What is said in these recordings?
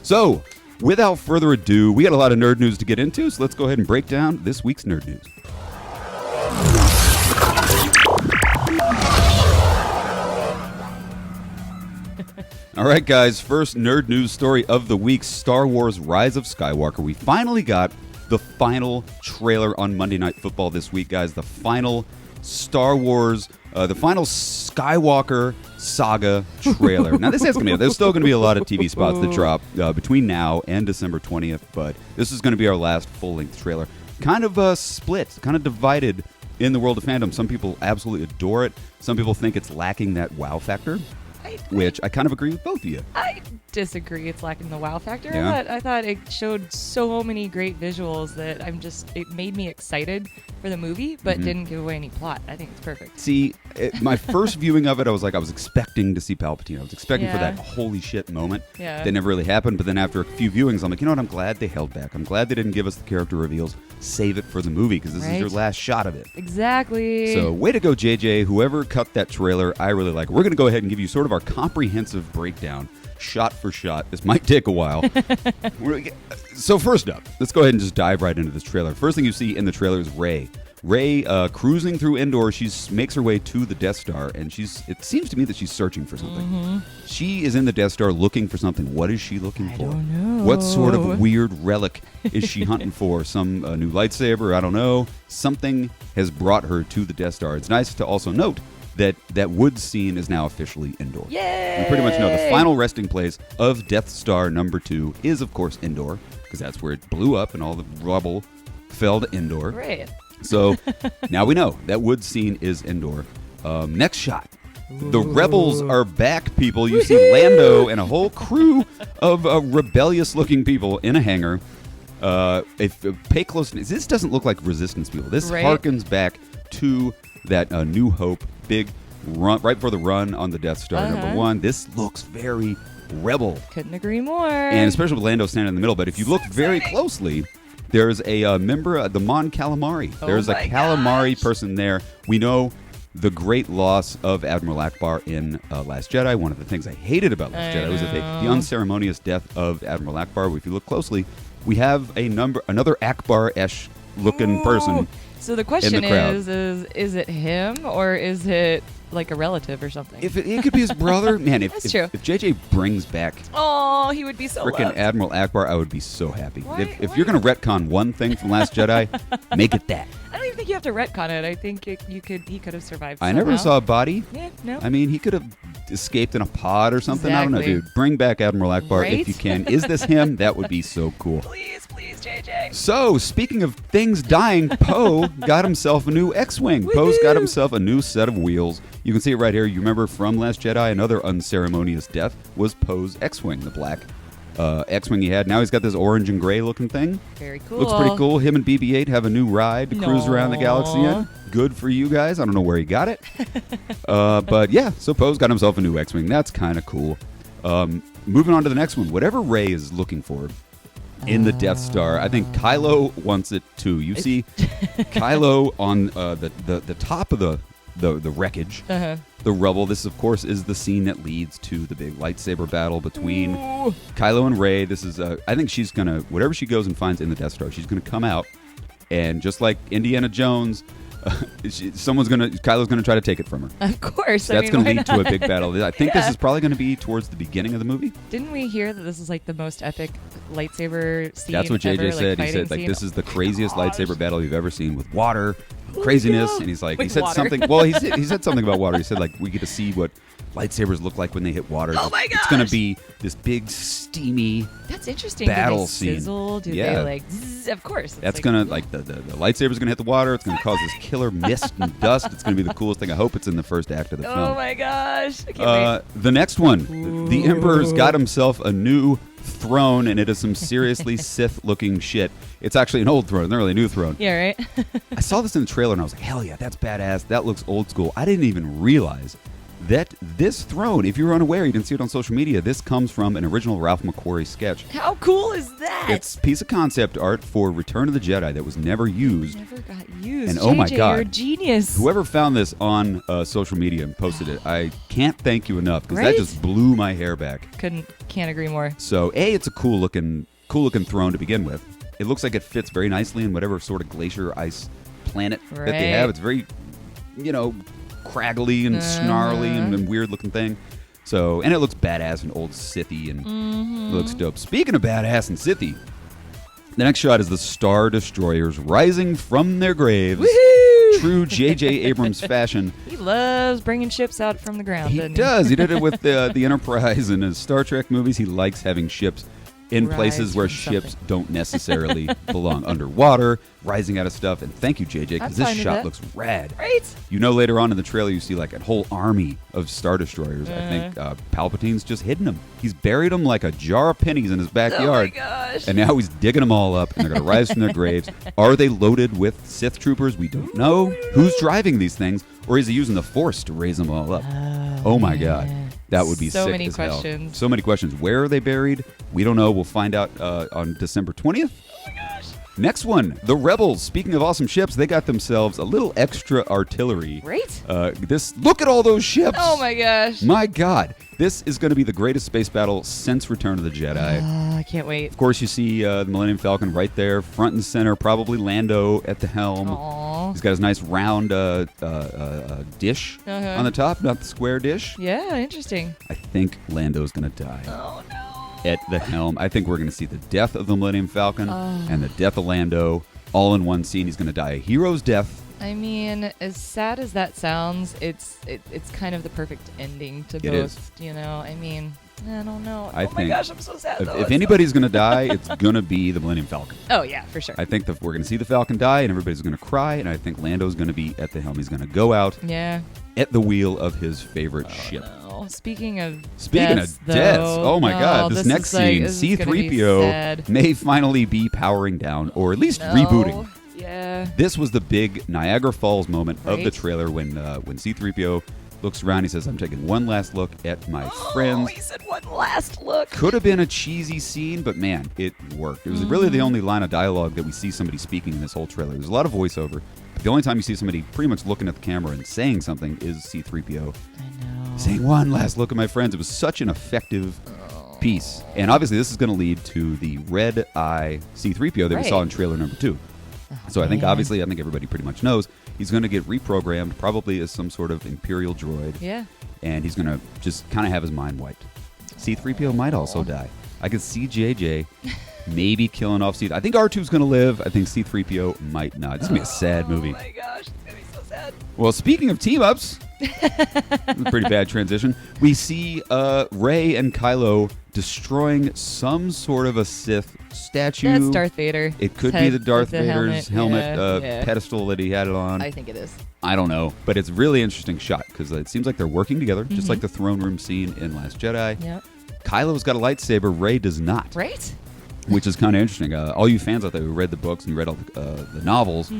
So, without further ado, we got a lot of nerd news to get into, so let's go ahead and break down this week's nerd news. All right, guys, first nerd news story of the week, Star Wars Rise of Skywalker. We finally got the final trailer on Monday Night Football this week, guys. The final Star Wars, the final Skywalker saga trailer. Now, this is going to be, there's still going to be a lot of TV spots that drop between now and December 20th, but this is going to be our last full-length trailer. Kind of split, kind of divided in the world of fandom. Some people absolutely adore it. Some people think it's lacking that wow factor. Which I kind of agree with both of you. I disagree. It's lacking the wow factor. Yeah. I thought it showed so many great visuals that it made me excited for the movie, but didn't give away any plot. I think it's perfect. See, my first viewing of it, I was expecting to see Palpatine. I was expecting for that holy shit moment. Yeah. That never really happened. But then after a few viewings, I'm like, you know what? I'm glad they held back. I'm glad they didn't give us the character reveals. Save it for the movie because this is your last shot of it. Exactly. So way to go, JJ. Whoever cut that trailer, I really like it. We're going to go ahead and give you sort of our comprehensive breakdown, shot for shot. This might take a while. So first up, let's go ahead and just dive right into this trailer. First thing you see in the trailer is Rey. Rey cruising through Endor. She makes her way to the Death Star, and it seems to me that she's searching for something. She is in the Death Star looking for something. What is she looking for? I don't know. What sort of weird relic is she hunting for? Some new lightsaber? I don't know. Something has brought her to the Death Star. It's nice to also note that woods scene is now officially Endor. Yay! We pretty much know the final resting place of Death Star number 2 is, of course, Endor, because that's where it blew up and all the rubble fell to Endor. Great. So now we know that woods scene is Endor. Next shot. The rebels are back, people. You see Lando and a whole crew of rebellious-looking people in a hangar. Pay close attention. This doesn't look like Resistance people. This harkens back to that New Hope big run right before the run on the Death Star number 1. This looks very rebel. Couldn't agree more. And especially with Lando standing in the middle. But if you look very closely, there's a member of the Mon Calamari. There's a Calamari person there. We know the great loss of Admiral Akbar in Last Jedi. One of the things I hated about Last Jedi was the unceremonious death of Admiral Akbar. If you look closely, we have another Akbar-esh looking person. So the question is it him or is it like a relative or something? If it could be his brother, man. If JJ brings back, he would be so freaking loved. Admiral Akbar, I would be so happy. If you're Why? gonna retcon one thing from Last Jedi, make it that. I don't even think you have to retcon it. I think he could have survived. I never saw a body. Yeah, no. I mean, he could have escaped in a pod or something. Exactly. I don't know, dude. Bring back Admiral Akbar if you can. Is this him? That would be so cool. Please, JJ. So, speaking of things dying, Poe got himself a new X-Wing. Poe's got himself a new set of wheels. You can see it right here. You remember from Last Jedi, another unceremonious death was Poe's X-Wing, the black X-Wing he had. Now he's got this orange and gray looking thing. Very cool. Looks pretty cool. Him and BB-8 have a new ride to cruise around the galaxy in. Good for you guys. I don't know where he got it. But yeah, so Poe's got himself a new X-Wing. That's kind of cool. Moving on to the next one. Whatever Rey is looking for in the Death Star, I think Kylo wants it too. You see Kylo on the top of the wreckage, the rubble. This, of course, is the scene that leads to the big lightsaber battle between Kylo and Rey. This is, I think she's going to, whatever she goes and finds in the Death Star, she's going to come out, and just like Indiana Jones, Kylo's gonna try to take it from her. Of course. That's gonna lead not? to a big battle. I think this is probably gonna be towards the beginning of the movie. Didn't we hear that this is like the most epic lightsaber scene? That's what JJ ever, said. He said this is the craziest lightsaber battle you've ever seen with water, craziness, and he's like, he said water. something. Well, he said something about water. He said like we get to see what lightsabers look like when they hit water. Oh my gosh! It's gonna be this big steamy. That's interesting. Battle Do they scene. sizzle? Do they like? Zzz? Of course. That's gonna like the lightsaber's gonna hit the water. It's gonna cause this killer mist and dust. It's gonna be the coolest thing. I hope it's in the first act of the film. Oh my gosh! I can't wait. The next one, the Emperor's got himself a new throne, and it is some seriously Sith-looking shit. It's actually an old throne, not really a new throne. Yeah, right. I saw this in the trailer, and I was like, hell yeah, that's badass. That looks old school. I didn't even realize that this throne, if you were unaware, you didn't see it on social media, this comes from an original Ralph McQuarrie sketch. How cool is that? It's a piece of concept art for Return of the Jedi that was never used. Never got used. And JJ, oh my God, you're a genius. Whoever found this on social media and posted it, I can't thank you enough because Right? that just blew my hair back. Can't agree more. So, it's a cool looking throne to begin with. It looks like it fits very nicely in whatever sort of glacier ice planet that they have. It's very, craggly and snarly and weird looking thing. So, and it looks badass and old Sithy and it looks dope. Speaking of badass and Sithy, the next shot is the Star Destroyers rising from their graves. Woohoo! True J.J. Abrams fashion. He loves bringing ships out from the ground. He doesn't does. He did it with the Enterprise and his Star Trek movies. He likes having ships in Rise places where from ships something. don't necessarily belong, underwater, rising out of stuff. And thank you, JJ, because I'm this fine with shot that. looks rad. Right? Later on in the trailer, you see like a whole army of Star Destroyers. I think Palpatine's just hidden them. He's buried them like a jar of pennies in his backyard. Oh my gosh. And now he's digging them all up, and they're going to rise from their graves. Are they loaded with Sith troopers? We don't know. Who's driving these things? Or is he using the Force to raise them all up? Oh my God. That would be So sick many as hell. questions. So many questions. Where are they buried? We don't know. We'll find out on December 20th. Oh my gosh. Next one, the Rebels. Speaking of awesome ships, they got themselves a little extra artillery. Right? Look at all those ships. Oh my gosh. My God. This is going to be the greatest space battle since Return of the Jedi. I can't wait. Of course, you see the Millennium Falcon right there, front and center, probably Lando at the helm. Aww. He's got his nice round dish on the top, not the square dish. Yeah, interesting. I think Lando's going to die Oh no. at the helm. I think we're going to see the death of the Millennium Falcon and the death of Lando all in one scene. He's going to die a hero's death. I mean, as sad as that sounds, it's kind of the perfect ending to It both. is. I mean, I don't know. I oh my think gosh, I'm so sad. though. If anybody's going to die, it's going to be the Millennium Falcon. Oh yeah, for sure. I think that we're going to see the Falcon die, and everybody's going to cry, and I think Lando's going to be at the helm. He's going to go out Yeah. at the wheel of his favorite ship. No. Speaking of Deaths, though, oh my God, no, this next scene, this is gonna be C-3PO sad. may finally be powering down, or at least No. rebooting. Yeah. This was the big Niagara Falls moment of the Right. trailer when C-3PO looks around. He says, "I'm taking one last look at my friends." Oh, he said one last look. Could have been a cheesy scene, but man, it worked. It was really the only line of dialogue that we see somebody speaking in this whole trailer. There's a lot of voiceover. But the only time you see somebody pretty much looking at the camera and saying something is C-3PO. I know. Saying one last look at my friends. It was such an effective piece. And obviously this is going to lead to the red eye C-3PO that we Right. saw in trailer number 2. So I think everybody pretty much knows he's going to get reprogrammed probably as some sort of Imperial droid. Yeah. And he's going to just kind of have his mind wiped. C-3PO might also die. I could see JJ maybe killing off C. I think R2's going to live. I think C-3PO might not. It's going to be a sad movie. Oh my gosh, it's gonna be so sad. Well, speaking of team-ups, a pretty bad transition. We see Rey and Kylo destroying some sort of a Sith statue. That's Darth Vader. It could His be head the Darth with the Vader's helmet Yeah. pedestal that he had it on. I think it is. I don't know, but it's a really interesting shot because it seems like they're working together, just like the throne room scene in Last Jedi. Yep. Kylo's got a lightsaber, Rey does not, Right? which is kind of interesting. All you fans out there who read the books and read all the novels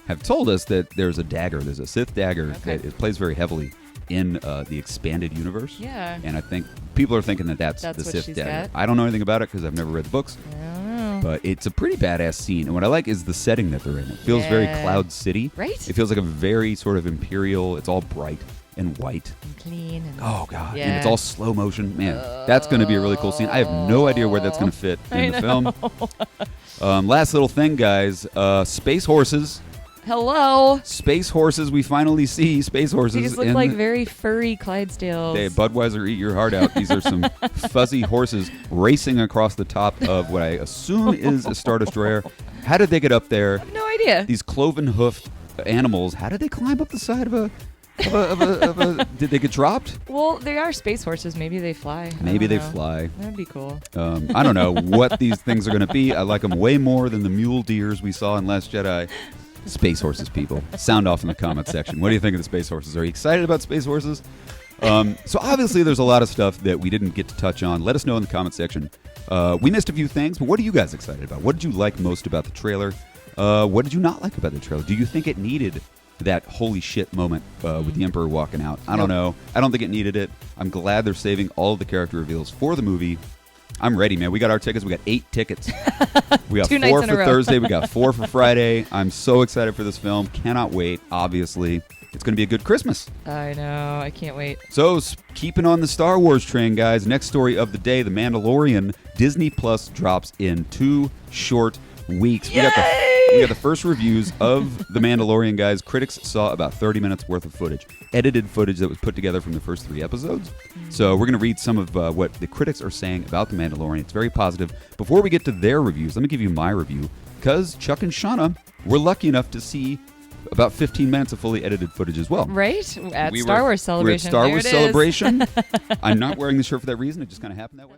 have told us that there's a dagger, there's a Sith dagger Okay. that it plays very heavily in the expanded universe. Yeah. And I think people are thinking that that's the what Sith she's dagger. got? I don't know anything about it because I've never read the books. I don't know. But it's a pretty badass scene. And what I like is the setting that they're in. It feels very Yeah. Cloud City. Right? It feels like a very sort of imperial, it's all bright and white. And clean. And Oh, God. Yeah. And it's all slow motion. Man, that's going to be a really cool scene. I have no idea where that's going to fit in the film. Last little thing, guys. Space horses. Hello. Space horses. We finally see space horses. These look in like very furry Clydesdales. Hey, Budweiser, eat your heart out. These are some fuzzy horses racing across the top of what I assume is a Star Destroyer. How did they get up there? I have no idea. These cloven-hoofed animals, how did they climb up the side of a did they get dropped? Well, they are space horses. Maybe they fly. I Maybe don't they know. fly. That'd be cool. I don't know what these things are going to be. I like them way more than the mule deers we saw in Last Jedi. Space horses, people. Sound off in the comment section. What do you think of the space horses? Are you excited about space horses? So obviously there's a lot of stuff that we didn't get to touch on. Let us know in the comment section. We missed a few things, but what are you guys excited about? What did you like most about the trailer? What did you not like about the trailer? Do you think it needed that holy shit moment with the Emperor walking out. I don't know. I don't think it needed it. I'm glad they're saving all of the character reveals for the movie. I'm ready, man. We got our tickets. We got 8 tickets. We got 2 4 nights in a for row. Thursday. We got 4 for Friday. I'm so excited for this film. Cannot wait, obviously. It's going to be a good Christmas. I know. I can't wait. So, keeping on the Star Wars train, guys, next story of the day, The Mandalorian. Disney Plus drops in 2 short weeks. We got the first reviews of The Mandalorian, guys. Critics saw about 30 minutes worth of footage. Edited footage that was put together from the first 3 episodes. So we're going to read some of what the critics are saying about The Mandalorian. It's very positive. Before we get to their reviews, let me give you my review. Because Chuck and Shauna were lucky enough to see about 15 minutes of fully edited footage as well. Right? At Star Wars Celebration. We're at Star There Wars it is. Celebration. I'm not wearing the shirt for that reason. It just kind of happened that way.